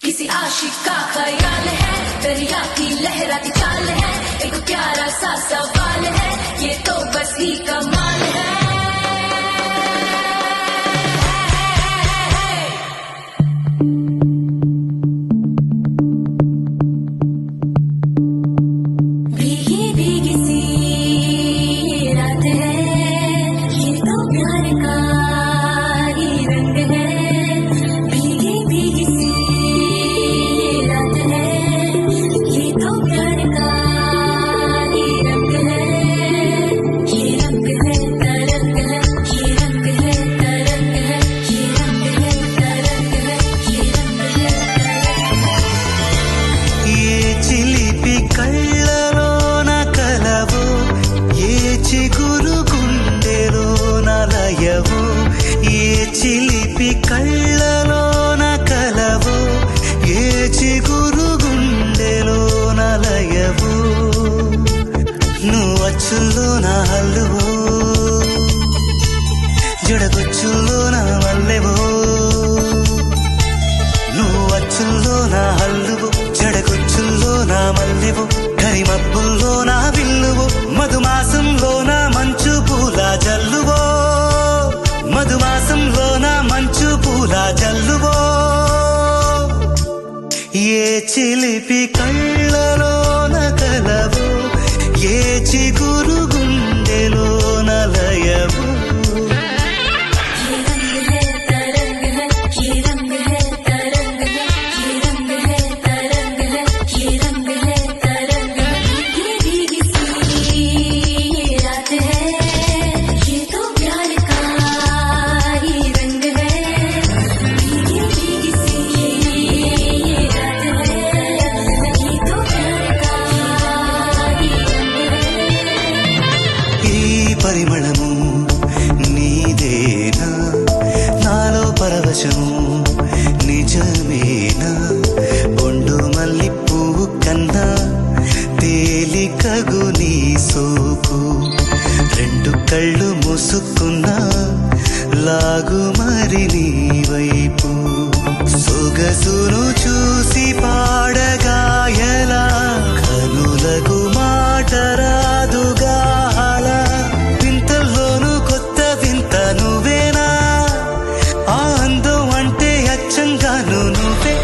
किसी आशिक का ख्याल है, दरिया की लहराती चाल है, एक प्यारा सा सवाल है, ये तो बस ही कमाल है। भीगी भीगी सी रात है, ये तो प्यार का ही रंग है। भीगी भीगी सी रात है, ये तो प्यार का ही रंग है। ये रंग है तरंग है, ये रंग है तरंग है, ये रंग है तरंग है, ये रंग है तरंग है। ఏ చిలిపి కళ్ళలోన కలవో, ఏ చిగురు గుండెలోన లయవో. ఏ చిలిపి కళ్ళలోన కలవో, ఏ చిగురు గుండెలోన లయవో. నువ్వు అచ్చుల్లోన హల్లువో, జడగొచ్చుల్లోన మల్లెవో. నువ్వు అచ్చుల్లో నా హల్లువు, జడగొచ్చుల్లో నా మల్లెవు, కరిమబ్బుల్లో నా విల్లువు, మధుమాసంలో నా మంచు పూల జల్లువో. మధుమాసంలో నా మంచు పూల జల్లువో. ఏ చిలిపి కళ్ళలోన కలవు, ఏ చిగురు గుండెలోన లయవు. ये रंग है तरंग है, ये रंग है तरंग है, ये रंग है तरंग है, ये रंग है तरंग है। भीगी भीगी सी रात है, ये तो प्यार का ही रंग है। भीगी भीगी सी रात है, ये तो प्यार का ही रंग है। ఈ పరిమళము నీదేనా, నాలో పరవశము నిజమేనా. ఒండు మల్లి పువ్వు కన్నా తేలికగు నీ సోకు, రెండు కళ్ళు మూసుకున్నా లాగు మరి నీ వైపు. సొగసును చూసి పాడగాయలా, కనులకు మాట రాదుగాల. వింతల్లోనూ కొత్త వింత నువ్వేనా, ఆ అందం అంటే అచ్చంగాను నువ్వే.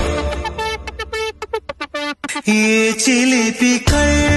ఏ చిలిపి కళ్ళ